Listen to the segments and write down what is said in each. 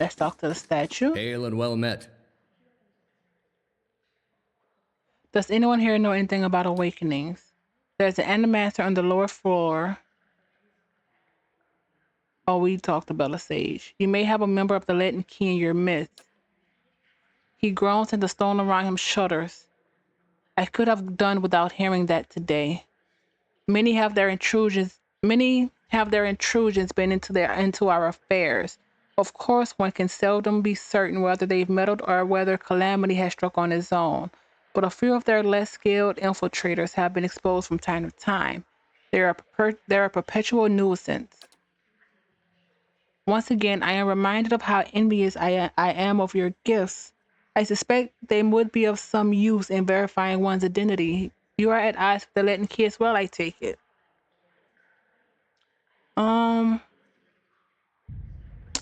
Let's talk to the statue. Hail and well met. Does anyone here know anything about awakenings? There's an animaster on the lower floor. Oh, we talked about a sage. You may have a member of the Latin key in your midst. He groans and the stone around him shudders. I could have done without hearing that today. Many have their intrusions been into our affairs. Of course, one can seldom be certain whether they've meddled or whether calamity has struck on its own. But a few of their less skilled infiltrators have been exposed from time to time. They're a perpetual nuisance. Once again, I am reminded of how envious I am of your gifts. I suspect they would be of some use in verifying one's identity. You are at odds with the Latin key as well, I take it.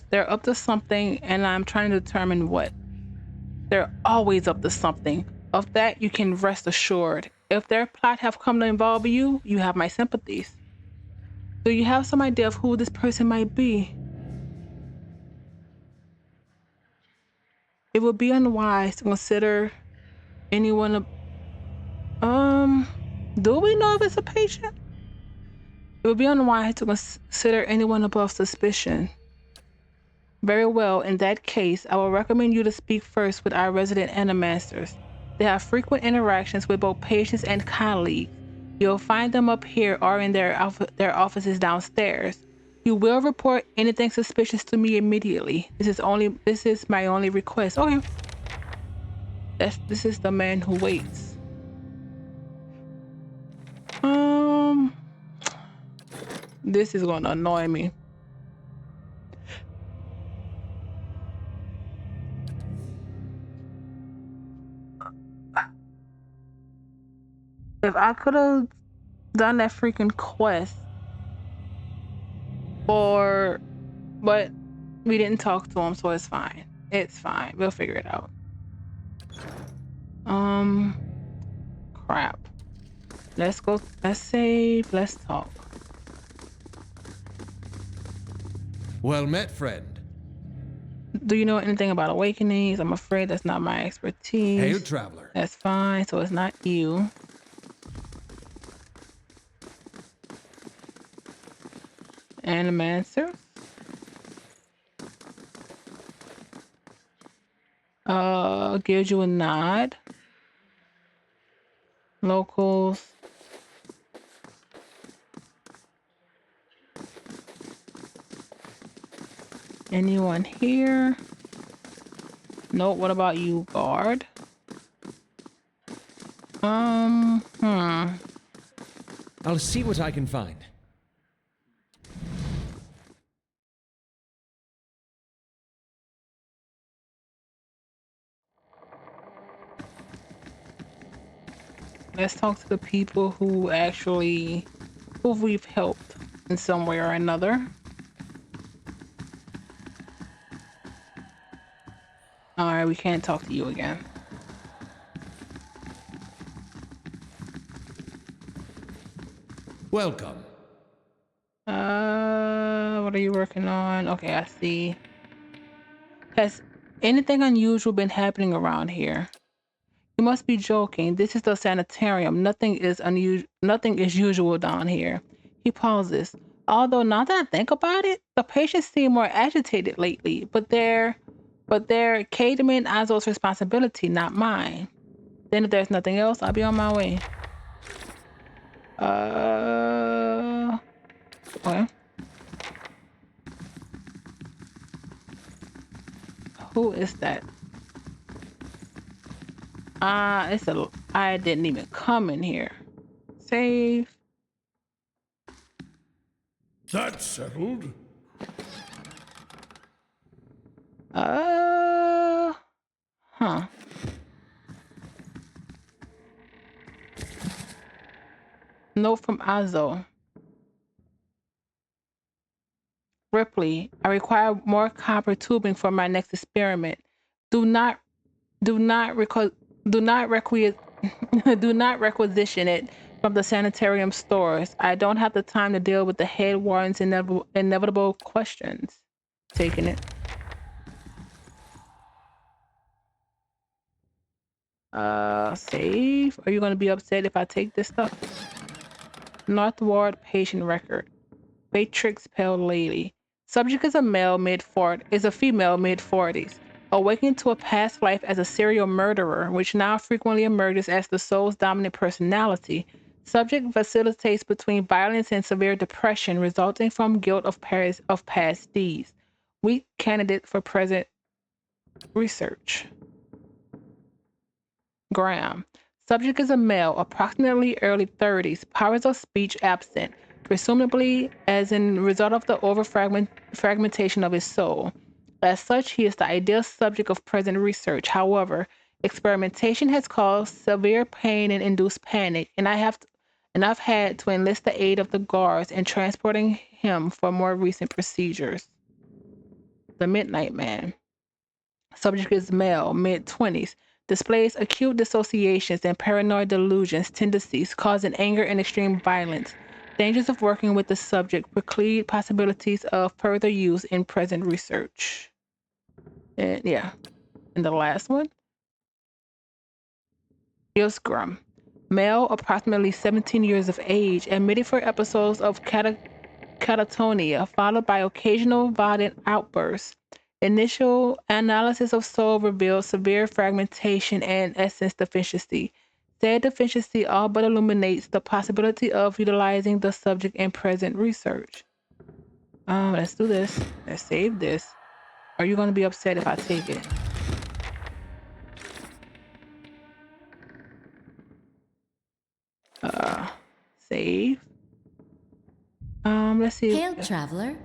They're up to something, and I'm trying to determine what. They're always up to something. Of that, you can rest assured. If their plot have come to involve you, you have my sympathies. Do you have some idea of who this person might be? It would be unwise to consider anyone. Do we know if it's a patient? It would be unwise to consider anyone above suspicion. Very well, in that case, I will recommend you to speak first with our resident animasters. They have frequent interactions with both patients and colleagues. You'll find them up here or in their offices downstairs. You will report anything suspicious to me immediately. This is my only request. Okay. This is the man who waits. This is gonna annoy me. If I could have done that freaking quest, but we didn't talk to him, so it's fine. It's fine. We'll figure it out. Crap. Let's go. Let's save. Let's talk. Well met, friend. Do you know anything about awakenings? I'm afraid that's not my expertise. Hail, traveler. That's fine. So it's not you. Animaster. Gives you a nod. Locals. Anyone here? No. What about you, guard? I'll see what I can find. Let's talk to the people who we've helped in some way or another. All right, we can't talk to you again. Welcome. What are you working on? Okay, I see. Has anything unusual been happening around here? You must be joking. This is the sanitarium. Nothing is usual down here. He pauses. Although now that I think about it, the patients seem more agitated lately, but they're Cademan Azo's responsibility, not mine. Then if there's nothing else, I'll be on my way. Okay. Who is that? I didn't even come in here. Save. That's settled. Note from Azo. Ripley, I require more copper tubing for my next experiment. Do not requisition it from the sanitarium stores. I don't have the time to deal with the head warden's inevitable questions. Taking it. Save. Are you gonna be upset if I take this stuff? Northward patient record. Matrix pale lady. Subject is a female mid-40s, awakening to a past life as a serial murderer, which now frequently emerges as the soul's dominant personality. Subject vacillates between violence and severe depression, resulting from guilt of past deeds. Weak candidate for present research. Graham. Subject is a male, approximately early 30s, powers of speech absent, presumably as a result of the fragmentation of his soul. As such, he is the ideal subject of present research. However, experimentation has caused severe pain and induced panic, and I've had to enlist the aid of the guards in transporting him for more recent procedures. The Midnight Man. Subject is male, mid-20s, displays acute dissociations and paranoid delusions tendencies causing anger and extreme violence. Dangers of working with the subject preclude possibilities of further use in present research. And yeah, and the last one, Ilskrum. Male, approximately 17 years of age, admitted for episodes of catatonia, followed by occasional violent outbursts. Initial analysis of soul revealed severe fragmentation and essence deficiency. Said deficiency all but illuminates the possibility of utilizing the subject in present research. Let's do this. Let's save this. Are you going to be upset if I take it? Save. Let's see. Hail, traveler.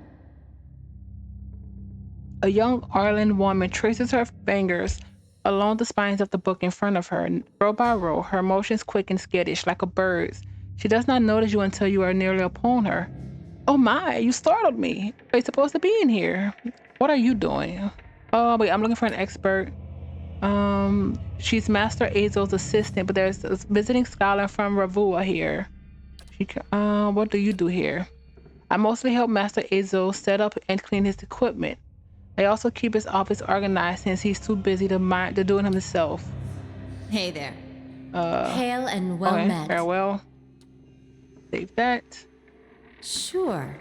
A young Arlen woman traces her fingers along the spines of the book in front of her, row by row, her motions quick and skittish, like a bird's. She does not notice you until you are nearly upon her. Oh my, you startled me. Are you supposed to be in here? What are you doing? Oh, wait, I'm looking for an expert. She's Master Azel's assistant, but there's a visiting scholar from Ravua here. What do you do here? I mostly help Master Azel set up and clean his equipment. I also keep his office organized since he's too busy to do it himself. Hey there. Hail and well Okay, met. farewell. Save that. Sure.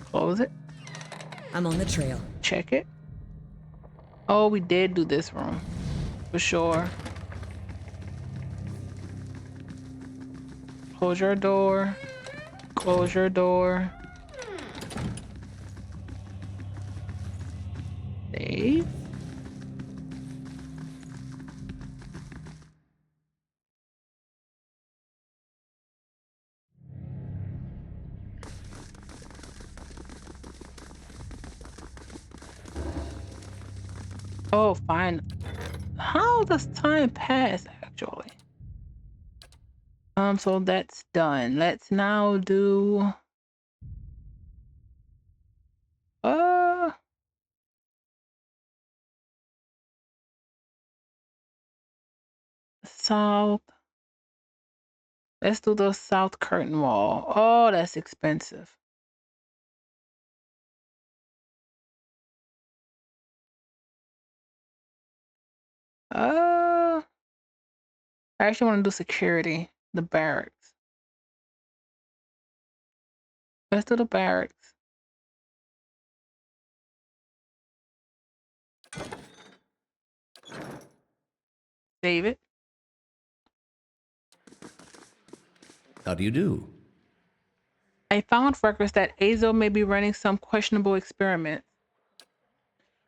Close it. I'm on the trail. Check it. Oh, we did do this room. For sure. Close your door. Close your door. Save. Oh, fine. How does time pass, actually? So that's done. Let's now do south. Let's do the south curtain wall. Oh, that's expensive. I actually want to do security. The barracks. Let's do the barracks. Save it. How do you do? I found records that Azo may be running some questionable experiments.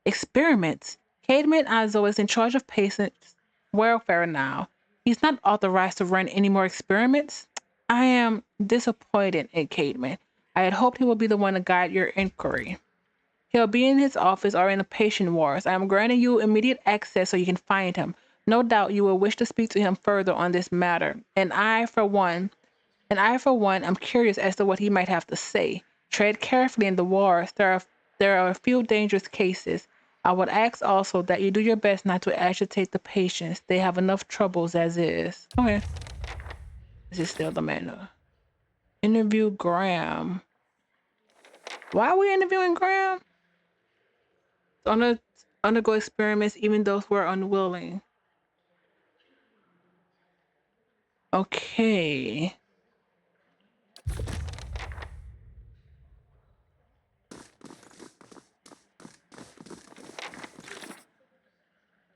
Experiments? Cademan Azo is in charge of patients' welfare now. He's not authorized to run any more experiments. I am disappointed in Cademan. I had hoped he would be the one to guide your inquiry. He'll be in his office or in the patient wards. I am granting you immediate access so you can find him. No doubt you will wish to speak to him further on this matter. And I, for one, am curious as to what he might have to say. Tread carefully in the wards. There are a few dangerous cases. I would ask also that you do your best not to agitate the patients. They have enough troubles as is. Okay. This is still the menu. Interview Graham. Why are we interviewing Graham? To undergo experiments, even those who are unwilling. Okay.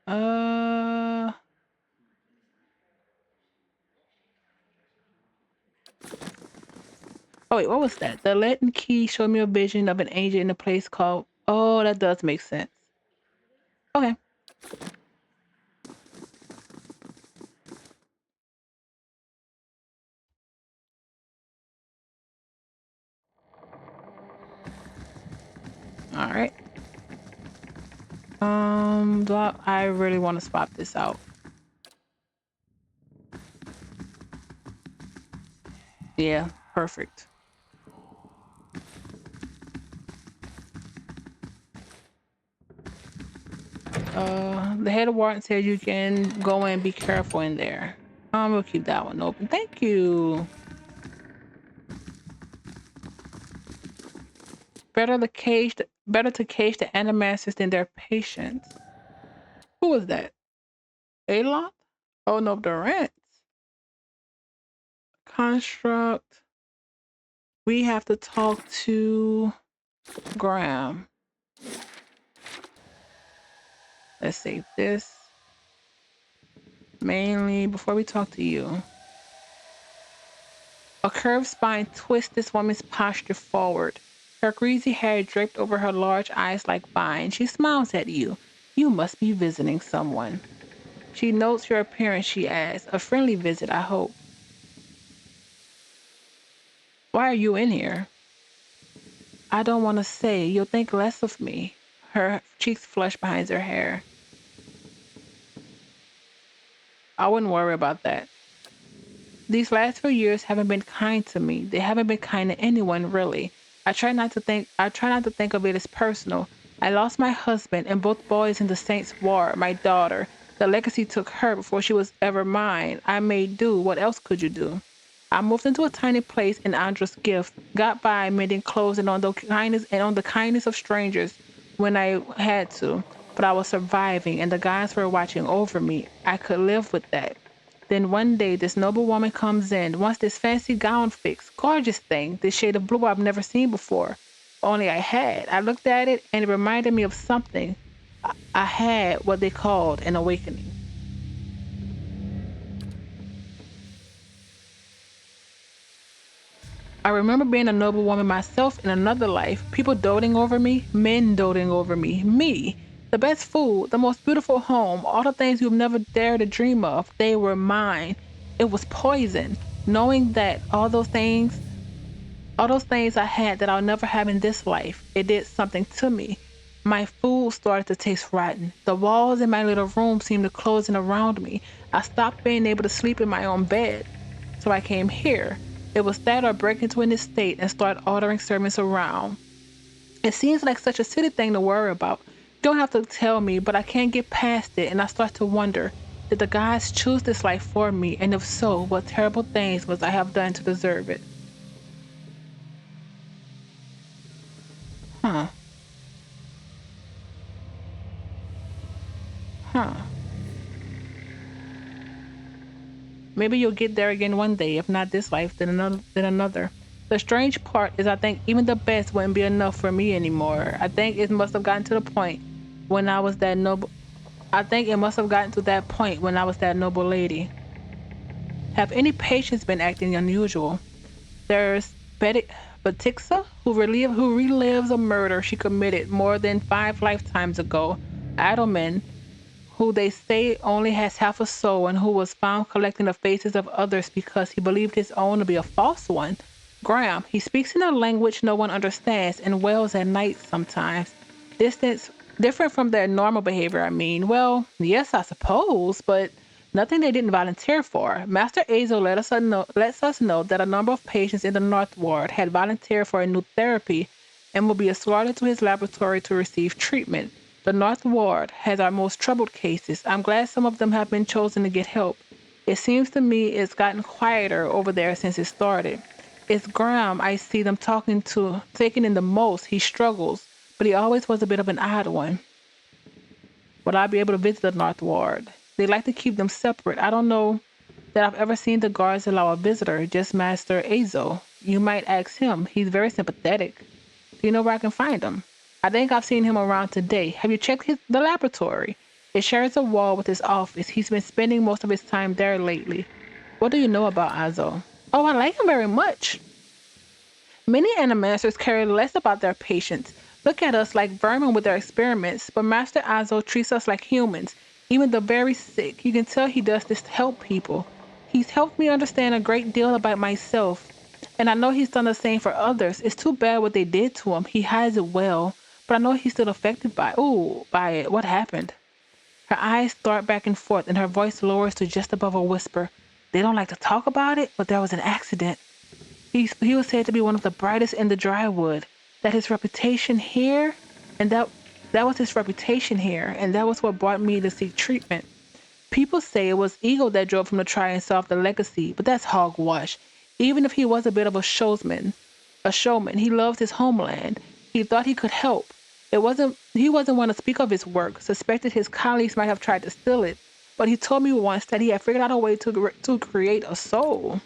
Uh. Oh wait, what was that? The Latin key showed me a vision of an angel in a place called. Oh, that does make sense. Okay. All right. I really want to swap this out. Yeah, perfect. The head of warden said you can go in, be careful in there. We'll keep that one open. Thank you. Better to cage the animasters than their patients. Who was that? Aloth? Oh no, Durant. Construct. We have to talk to Graham. Let's save this. Mainly before we talk to you. A curved spine twists this woman's posture forward. Her greasy hair draped over her large eyes like vines. She smiles at you. You must be visiting someone. She notes your appearance, she asks. A friendly visit, I hope. Why are you in here? I don't want to say. You'll think less of me. Her cheeks flush behind her hair. I wouldn't worry about that. These last few years haven't been kind to me. They haven't been kind to anyone, really. I try not to think of it as personal. I lost my husband and both boys in the Saints' War, my daughter. The legacy took her before she was ever mine. I made do. What else could you do? I moved into a tiny place in Andra's gift, got by mending clothes and on the kindness of strangers when I had to. But I was surviving and the guys were watching over me. I could live with that. Then one day, this noble woman comes in, wants this fancy gown fixed, gorgeous thing, this shade of blue I've never seen before. Only I had. I looked at it and it reminded me of something. I had what they called an awakening. I remember being a noble woman myself in another life, people doting over me, men doting over me. The best food, the most beautiful home, all the things you've never dared to dream of, they were mine. It was poison. Knowing that all those things I had that I'll never have in this life, it did something to me. My food started to taste rotten. The walls in my little room seemed to close in around me. I stopped being able to sleep in my own bed. So I came here. It was that or break into an estate and start ordering servants around. It seems like such a silly thing to worry about. You don't have to tell me, but I can't get past it and I start to wonder, did the gods choose this life for me? And if so, what terrible things must I have done to deserve it? Huh. Huh. Maybe you'll get there again one day, if not this life, then another. The strange part is I think even the best wouldn't be enough for me anymore. I think it must have gotten to the point when I was that noble I think it must have gotten to that point when I was that noble lady. Have any patients been acting unusual? There's Batixa, who relives a murder she committed more than 5 lifetimes ago. Adelman, who they say only has half a soul and who was found collecting the faces of others because he believed his own to be a false one. Graham, he speaks in a language no one understands and wails at night sometimes. Distance, different from their normal behavior, I mean. Well, yes, I suppose, but nothing they didn't volunteer for. Master Azo lets us know that a number of patients in the North Ward had volunteered for a new therapy and will be escorted to his laboratory to receive treatment. The North Ward has our most troubled cases. I'm glad some of them have been chosen to get help. It seems to me it's gotten quieter over there since it started. It's Graham I see them taking in the most. He struggles, but he always was a bit of an odd one. Will I be able to visit the North Ward? They like to keep them separate. I don't know that I've ever seen the guards allow a visitor, just Master Azo. You might ask him. He's very sympathetic. Do you know where I can find him? I think I've seen him around today. Have you checked the laboratory? It shares a wall with his office. He's been spending most of his time there lately. What do you know about Azo? Oh, I like him very much. Many animasters care less about their patients. Look at us like vermin with their experiments, but Master Azo treats us like humans, even the very sick. You can tell he does this to help people. He's helped me understand a great deal about myself, and I know he's done the same for others. It's too bad what they did to him. He hides it well, but I know he's still affected by it. What happened? Her eyes dart back and forth, and her voice lowers to just above a whisper. They don't like to talk about it, but there was an accident. He was said to be one of the brightest in the drywood. That his reputation here, and that was his reputation here, and that was what brought me to seek treatment. People say it was ego that drove him to try and solve the legacy, but that's hogwash. Even if he was a bit of a showman, he loves his homeland. He thought he could help. He wasn't one to speak of his work, suspected his colleagues might have tried to steal it, but he told me once that he had figured out a way to create a soul.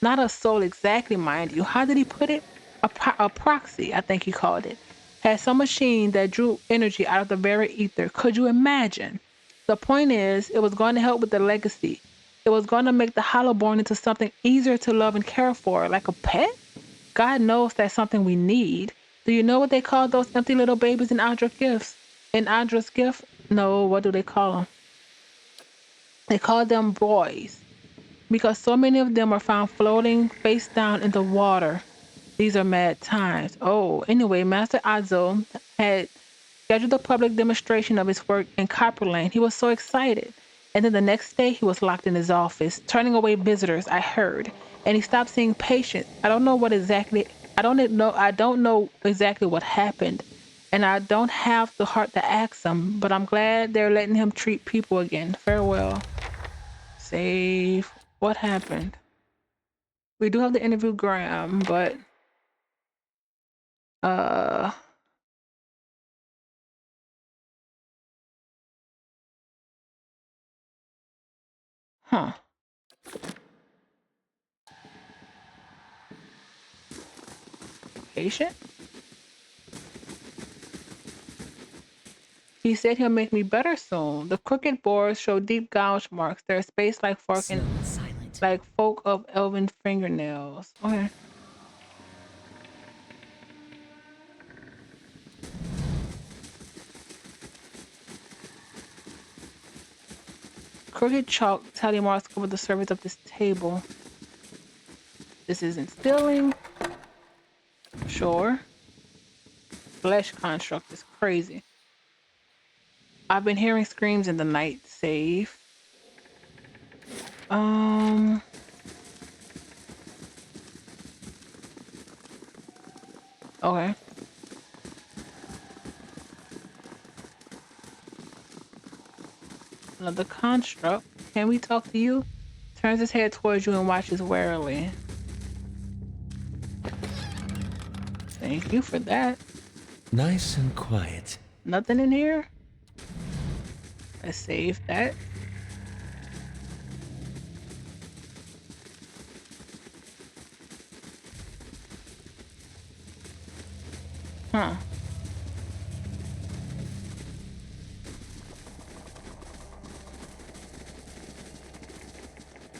Not a soul exactly, mind you. How did he put it? A proxy, I think he called it. Had some machine that drew energy out of the very ether. Could you imagine? The point is, it was going to help with the legacy. It was going to make the Hollowborn into something easier to love and care for, like a pet? God knows that's something we need. Do you know what they call those empty little babies in Audra's gifts? In Audra's gift? No, what do they call them? They call them boys, because so many of them are found floating face down in the water. These are mad times. Oh, anyway, Master Azo had scheduled a public demonstration of his work in Copperland. He was so excited. And then the next day he was locked in his office, turning away visitors, I heard. And he stopped seeing patients. I don't know exactly what happened. And I don't have the heart to ask him, but I'm glad they're letting him treat people again. Farewell. Save. What happened? We do have to interview Graham, but uh huh. Patient? He said he'll make me better soon. The crooked boards show deep gouge marks. They're spaced like Silent. like folk of elven fingernails. Okay. Crooked chalk tally marks cover the surface of this table. This isn't stealing. Sure. Flesh construct is crazy. I've been hearing screams in the night. Save. Okay. Another construct. Can we talk to you? Turns his head towards you and watches warily. Thank you for that. Nice and quiet. Nothing in here? Let's save that. Huh.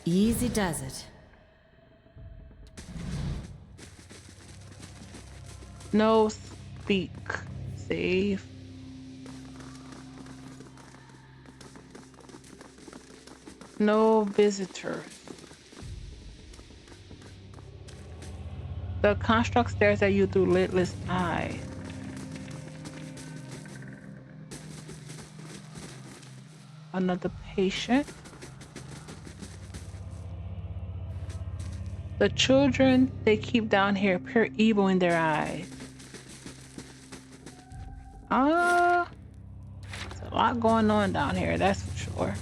Easy does it. No speak. Save. No visitors. The construct stares at you through lidless eyes. Another patient. The children they keep down here, pure evil in their eyes. There's a lot going on down here, that's for sure.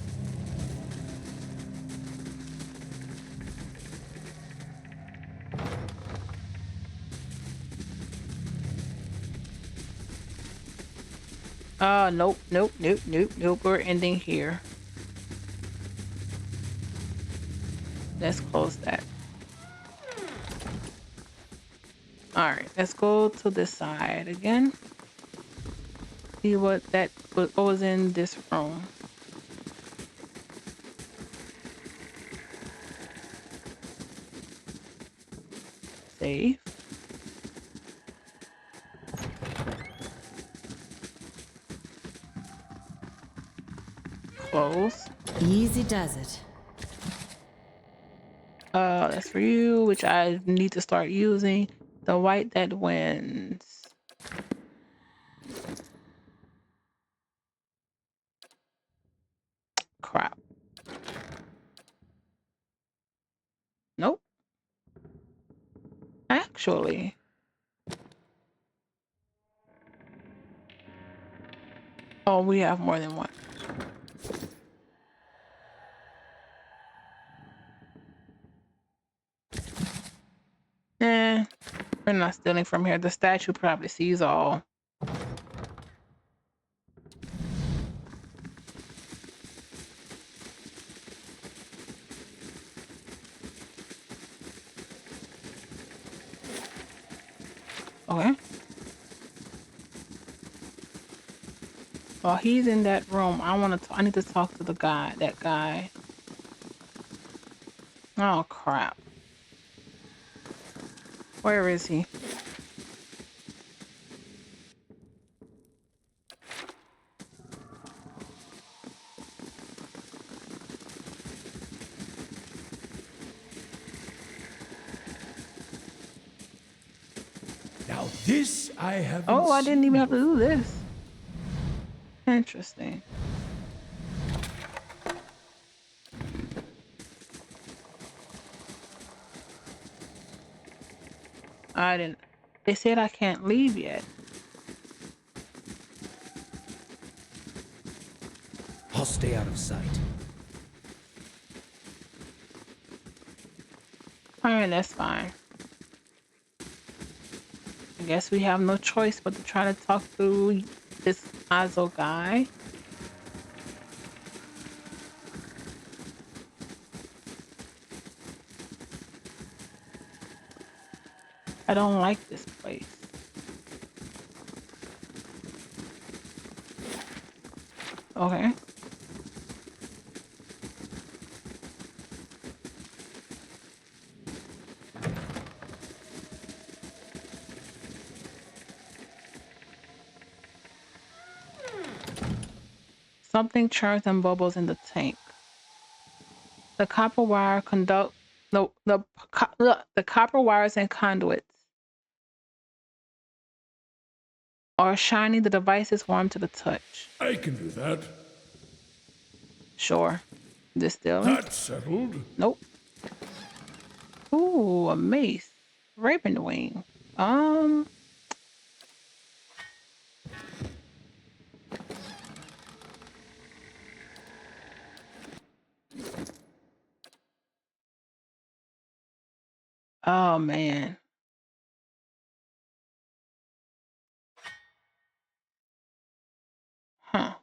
Nope, nope, nope, nope, nope. We're ending here. Let's close that. All right, let's go to this side again. See what was in this room. Save. Close. Easy does it. That's for you, which I need to start using. The white that wins. Crap. Nope. Actually. Oh, we have more than one. We're not stealing from here. The statue probably sees all. Okay. While he's in that room, I need to talk to that guy. Oh crap. Where is he? Now this I haven't Oh, I didn't seen even have to do before. this. Interesting. I didn't. They said I can't leave yet. I'll stay out of sight. Alright, that's fine. I guess we have no choice but to try to talk to this Azo guy. I don't like this place. Okay. Something churns and bubbles in the tank. The copper wire conduct the copper wires and conduits are shiny. The device is warm to the touch. I can do that. Sure. Distilling. That's settled. Nope. Ooh, a mace. Raven wing. Oh man. Huh.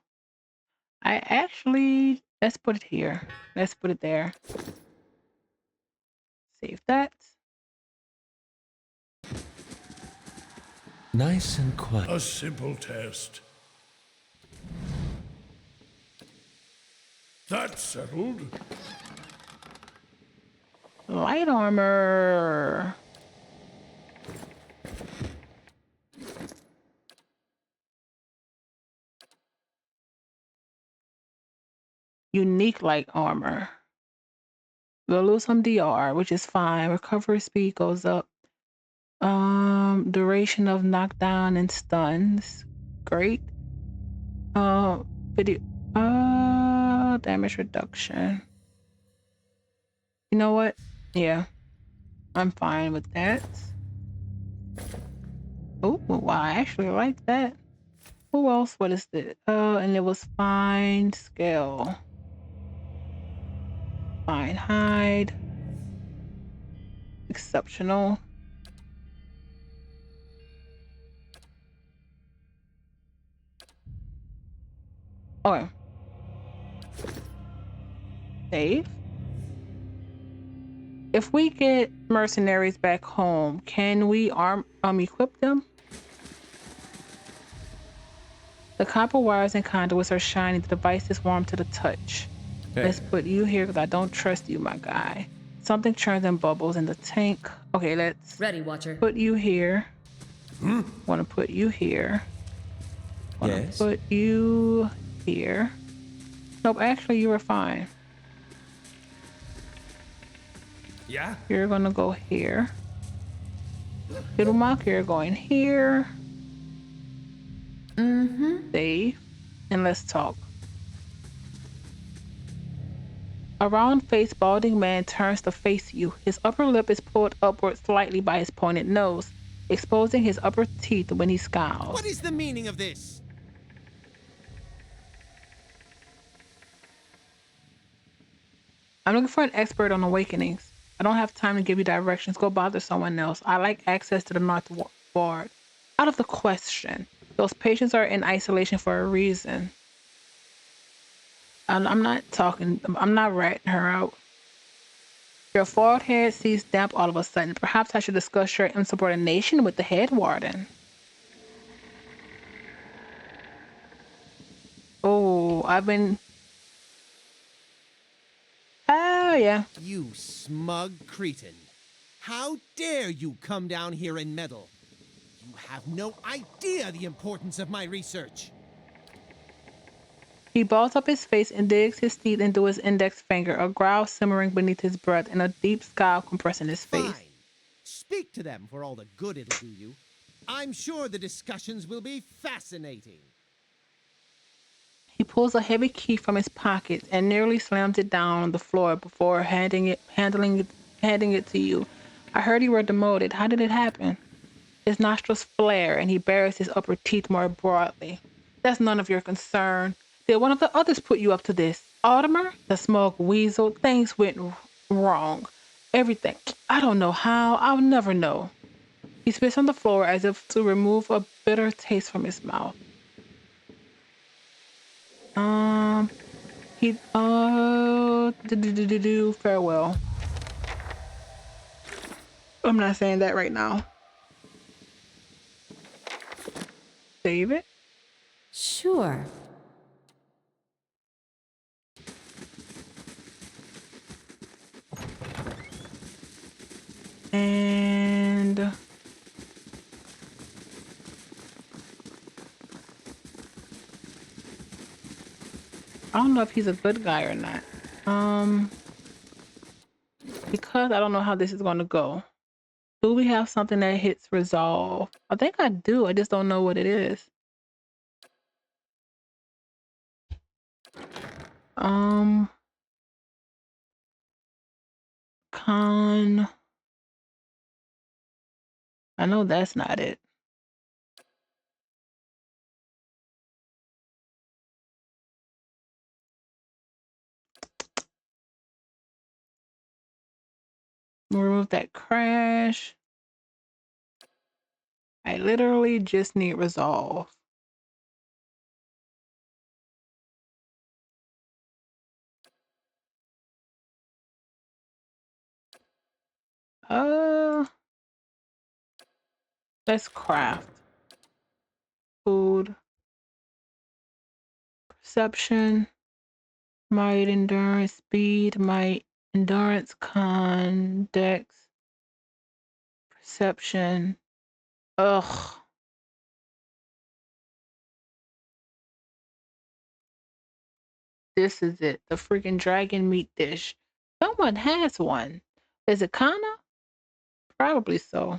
Let's put it here. Let's put it there. Save that. Nice and quiet. A simple test. That's settled. Light armor. Unique light armor. We'll lose some DR, which is fine. Recovery speed goes up. Duration of knockdown and stuns. Great. Video. Damage reduction. You know what? Yeah, I'm fine with that. Oh, wow, I actually like that. Who else? What is it? And it was fine scale. Fine hide. Exceptional. Okay. Save. If we get mercenaries back home, can we equip them? The copper wires and conduits are shiny. The device is warm to the touch. Hey. Let's put you here because I don't trust you, my guy. Something churns and bubbles in the tank. Okay, let's Ready, Watcher. put you here. Want to put you here. Want to Yes? put you here. Nope, actually, you were fine. Yeah? You're going to go here. Little Mock, you're going here. Save. And let's talk. A round-faced, balding man turns to face you. His upper lip is pulled upward slightly by his pointed nose, exposing his upper teeth when he scowls. What is the meaning of this? I'm looking for an expert on awakenings. I don't have time to give you directions. Go bother someone else. I like access to the North Ward. Out of the question. Those patients are in isolation for a reason. I'm not ratting her out. Your forehead sees damp all of a sudden. Perhaps I should discuss your insubordination with the head warden. Oh, oh, yeah. You smug cretin. How dare you come down here and meddle? You have no idea the importance of my research. He balls up his face and digs his teeth into his index finger, a growl simmering beneath his breath and a deep scowl compressing his face. Fine. Speak to them for all the good it'll do you. I'm sure the discussions will be fascinating. He pulls a heavy key from his pocket and nearly slams it down on the floor before handing it to you. I heard you were demoted. How did it happen? His nostrils flare and he bares his upper teeth more broadly. That's none of your concern. Did one of the others put you up to this? Audemars? The smug weasel? Things went wrong. Everything. I don't know how. I'll never know. He spits on the floor as if to remove a bitter taste from his mouth. Farewell. I'm not saying that right now. Save it. Sure. And I don't know if he's a good guy or not. Because I don't know how this is going to go. Do we have something that hits resolve? I think I do. I just don't know what it is. Con. I know that's not it. Remove that crash. I literally just need resolve. Let's craft. Food. Perception. Might, endurance, speed, might, endurance, con, dex, perception. Ugh. This is it. The freaking dragon meat dish. Someone has one. Is it Kana? Probably so.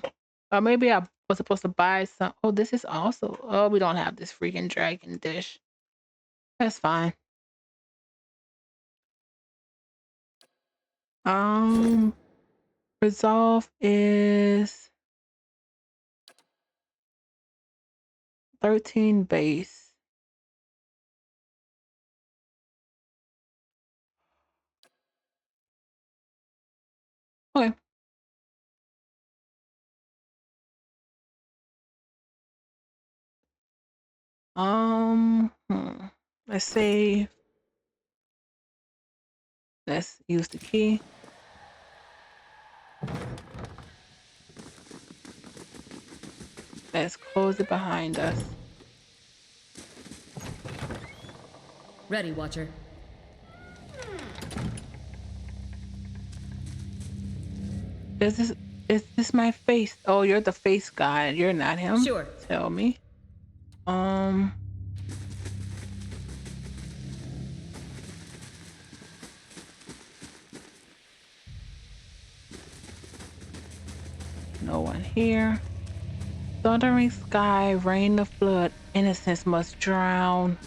Or maybe I was supposed to buy some. Oh, this is also. Oh, we don't have this freaking dragon dish. That's fine. Resolve is 13 base. Okay. Hmm. Let's save. Let's use the key. Let's close it behind us. Ready, Watcher. Is this my face? Oh, you're the face guy. You're not him. Sure. Tell me. No one here. Thundering sky, rain of blood, innocence must drown.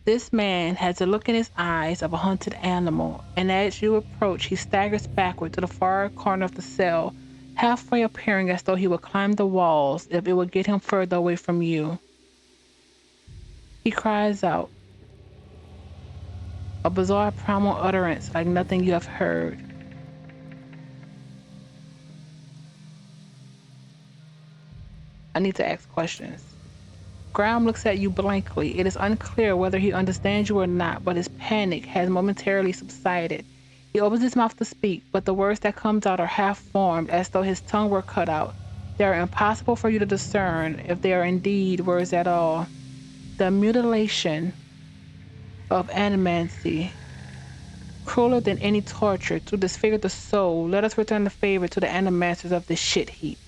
This man has a look in his eyes of a hunted animal, and as you approach, he staggers backward to the far corner of the cell, halfway appearing as though he would climb the walls if it would get him further away from you. He cries out, a bizarre primal utterance like nothing you have heard. I need to ask questions. Graham looks at you blankly. It is unclear whether he understands you or not, but his panic has momentarily subsided. He opens his mouth to speak, but the words that come out are half-formed, as though his tongue were cut out. They are impossible for you to discern if they are indeed words at all. The mutilation of animancy, crueler than any torture, to disfigure the soul. Let us return the favor to the animancers of this shit heap.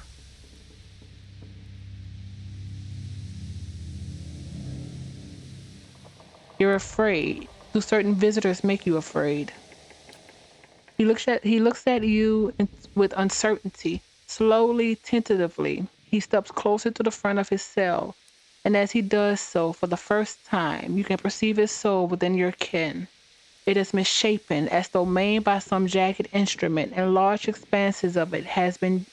You're afraid. Do certain visitors make you afraid? He looks at you with uncertainty. Slowly, tentatively, he steps closer to the front of his cell, and as he does so, for the first time, you can perceive his soul within your ken. It is misshapen, as though made by some jagged instrument, and large expanses of it has been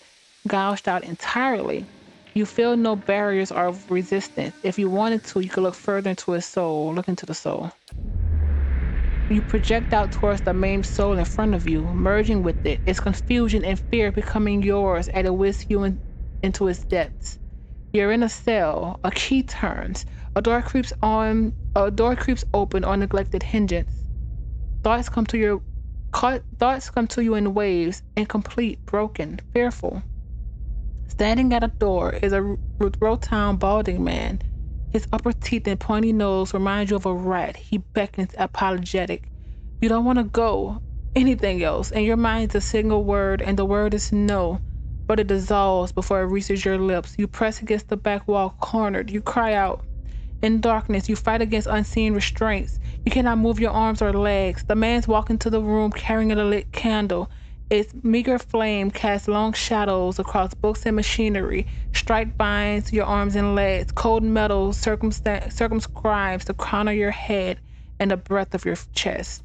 gouged out entirely. You feel no barriers or resistance. If you wanted to, you could look further into his soul. Look into the soul. You project out towards the maimed soul in front of you, merging with it, its confusion and fear becoming yours as it whisks you into its depths. You're in a cell. A key turns. A door creeps open on neglected hinges. Thoughts come to you in waves, incomplete, broken, fearful. Standing at a door is a rotund, balding man. His upper teeth and pointy nose remind you of a rat. He beckons, apologetic. You don't want to go. Anything else. In your mind, it's a single word, and the word is no. But it dissolves before it reaches your lips. You press against the back wall, cornered. You cry out. In darkness, you fight against unseen restraints. You cannot move your arms or legs. The man's walking to the room carrying a lit candle. Its meager flame casts long shadows across books and machinery. Strike binds your arms and legs. Cold metal circumscribes the crown of your head and the breadth of your chest.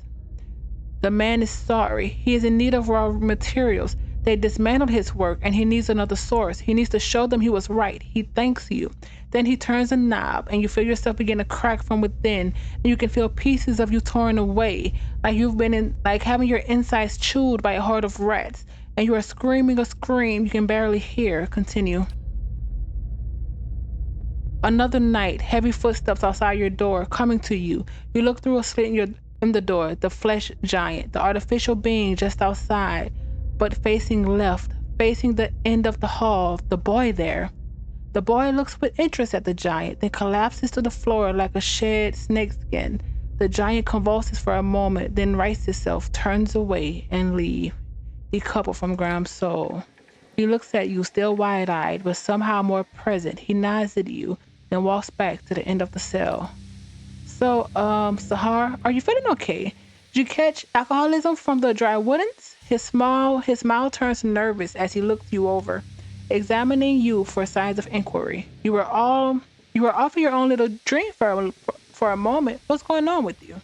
The man is sorry. He is in need of raw materials. They dismantled his work and he needs another source. He needs to show them he was right. He thanks you. Then he turns a knob and you feel yourself begin to crack from within, and you can feel pieces of you torn away, like having your insides chewed by a horde of rats, and you are screaming a scream you can barely hear. Continue. Another night, heavy footsteps outside your door coming to you. You look through a slit in the door, the flesh giant, the artificial being just outside, but facing left, facing the end of the hall, the boy there. The boy looks with interest at the giant, then collapses to the floor like a shed snakeskin. The giant convulses for a moment, then rights itself, turns away, and leaves, decoupled from Graham's soul. He looks at you, still wide-eyed, but somehow more present. He nods at you, then walks back to the end of the cell. So, Sahar, are you feeling okay? Did you catch alcoholism from the dry woodens? His smile turns nervous as he looks you over, examining you for signs of inquiry. You were off of your own little dream for a moment. What's going on with you?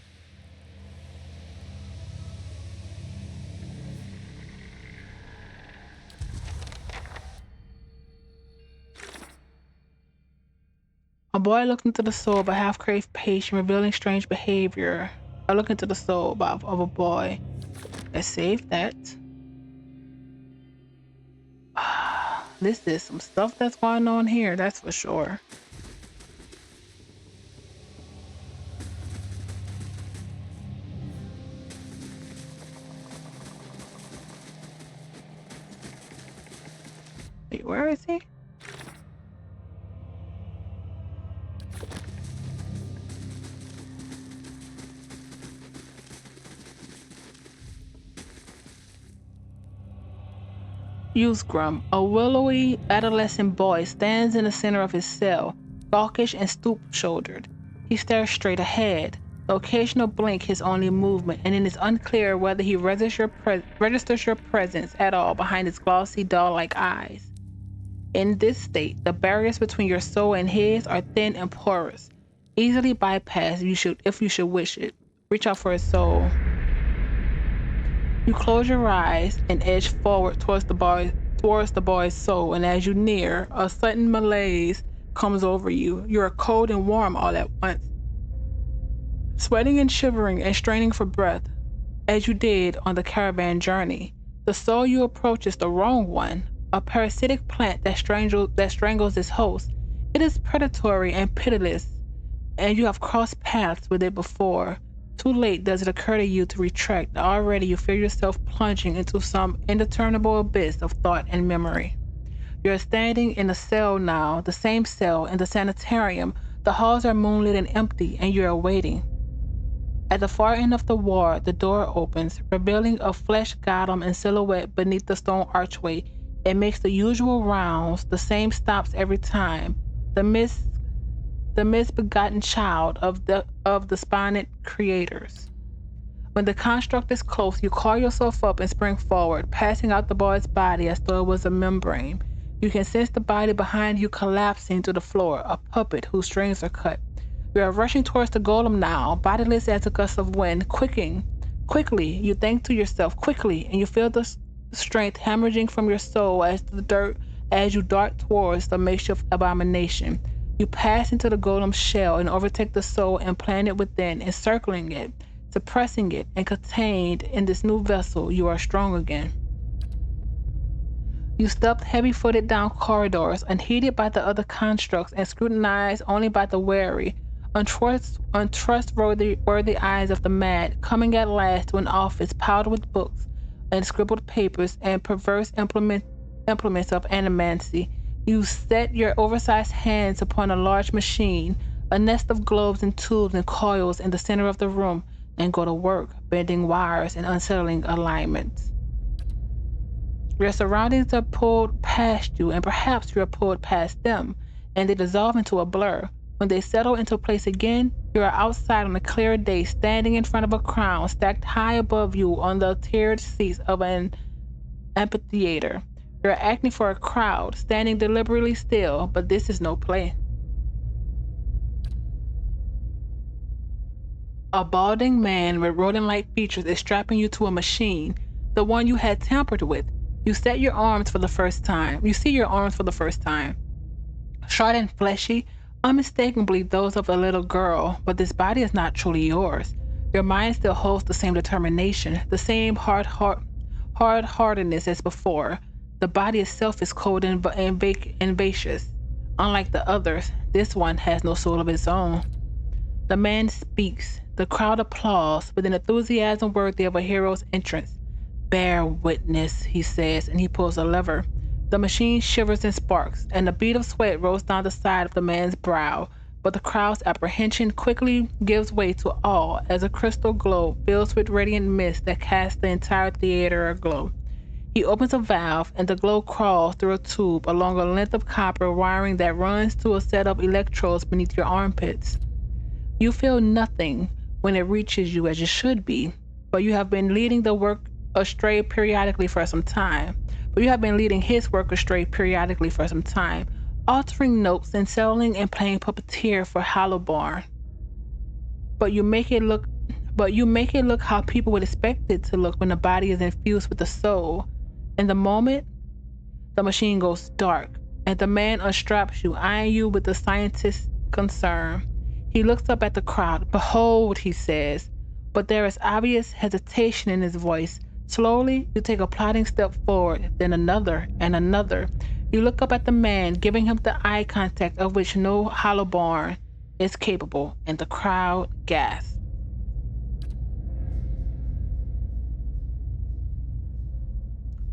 A boy looked into the soul of a half-craved patient, revealing strange behavior. I look into the soul of a boy. Let's save that. This is some stuff that's going on here, that's for sure. Wait, where is he? Usgrum, a willowy adolescent boy, stands in the center of his cell, gawkish and stoop-shouldered. He stares straight ahead. The occasional blink his only movement, and it is unclear whether he registers your presence at all behind his glossy, doll-like eyes. In this state, the barriers between your soul and his are thin and porous, easily bypassed if you should wish it. Reach out for his soul. You close your eyes and edge forward towards the boy's soul, and as you near, a sudden malaise comes over you. You are cold and warm all at once, sweating and shivering and straining for breath, as you did on the caravan journey. The soul you approach is the wrong one, a parasitic plant that strangles its host. It is predatory and pitiless, and you have crossed paths with it before. Too late does it occur to you to retract. Already you feel yourself plunging into some indeterminable abyss of thought and memory. You're standing in a cell now, the same cell in the sanitarium. The halls are moonlit and empty, and you're waiting. At the far end of the ward, the door opens, revealing a flesh golem in silhouette beneath the stone archway. It makes the usual rounds, the same stops every time. The misbegotten child of the spined creators. When the construct is close, you call yourself up and spring forward, passing out the boy's body as though it was a membrane. You can sense the body behind you collapsing to the floor, a puppet whose strings are cut. You are rushing towards the golem now, bodiless as a gust of wind, quickly, you think to yourself, quickly, and you feel the strength hemorrhaging from your soul as you dart towards the makeshift abomination. You pass into the golem's shell and overtake the soul implanted within, encircling it, suppressing it, and contained in this new vessel. You are strong again. You stepped heavy-footed down corridors, unheeded by the other constructs and scrutinized only by the wary, untrustworthy eyes of the mad, coming at last to an office piled with books and scribbled papers and perverse implements of animancy. You set your oversized hands upon a large machine, a nest of globes and tubes and coils in the center of the room, and go to work, bending wires and unsettling alignments. Your surroundings are pulled past you, and perhaps you are pulled past them, and they dissolve into a blur. When they settle into place again, you are outside on a clear day, standing in front of a crown stacked high above you on the tiered seats of an amphitheater. You're acting for a crowd, standing deliberately still, but this is no play. A balding man with rodent-like features is strapping you to a machine, the one you had tampered with. You see your arms for the first time. Short and fleshy, unmistakably those of a little girl, but this body is not truly yours. Your mind still holds the same determination, the same hard-heartedness as before. The body itself is cold and vacuous. Unlike the others, this one has no soul of its own. The man speaks. The crowd applauds with an enthusiasm worthy of a hero's entrance. Bear witness, he says, and he pulls a lever. The machine shivers and sparks, and a bead of sweat rolls down the side of the man's brow, but the crowd's apprehension quickly gives way to awe as a crystal globe fills with radiant mist that casts the entire theater aglow. He opens a valve, and the glow crawls through a tube along a length of copper wiring that runs to a set of electrodes beneath your armpits. You feel nothing when it reaches you as it should be, but you have been leading the work astray periodically for some time. Altering notes and selling and playing puppeteer for Hollowborn. But you make it look how people would expect it to look when the body is infused with the soul. In the moment, the machine goes dark, and the man unstraps you, eyeing you with a scientist's concern. He looks up at the crowd. Behold, he says, but there is obvious hesitation in his voice. Slowly, you take a plodding step forward, then another and another. You look up at the man, giving him the eye contact of which no hollowborn is capable, and the crowd gasps.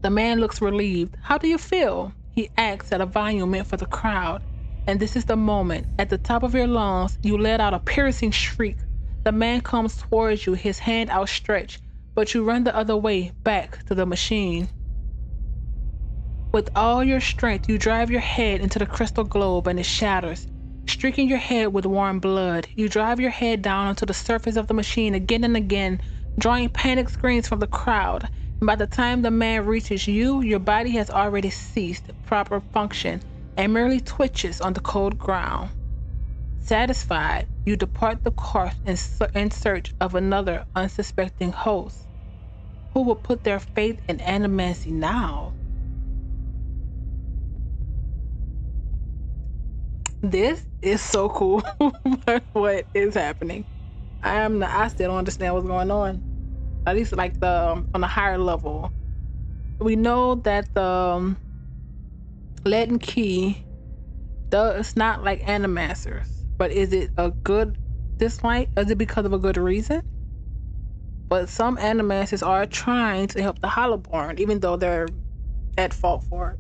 The man looks relieved. How do you feel? He asks at a volume meant for the crowd. And this is the moment. At the top of your lungs, you let out a piercing shriek. The man comes towards you, his hand outstretched, but you run the other way, back to the machine. With all your strength, you drive your head into the crystal globe and it shatters, streaking your head with warm blood. You drive your head down onto the surface of the machine again and again, drawing panic screams from the crowd. And by the time the man reaches you, your body has already ceased proper function and merely twitches on the cold ground. Satisfied, you depart the course in search of another unsuspecting host. Who will put their faith in animancy now? This is so cool. What is happening? I still don't understand what's going on. At least like on a higher level. We know that the lead and key it's not like animancers, but is it a good dislike? Is it because of a good reason? But some animancers are trying to help the hollowborn, even though they're at fault for it.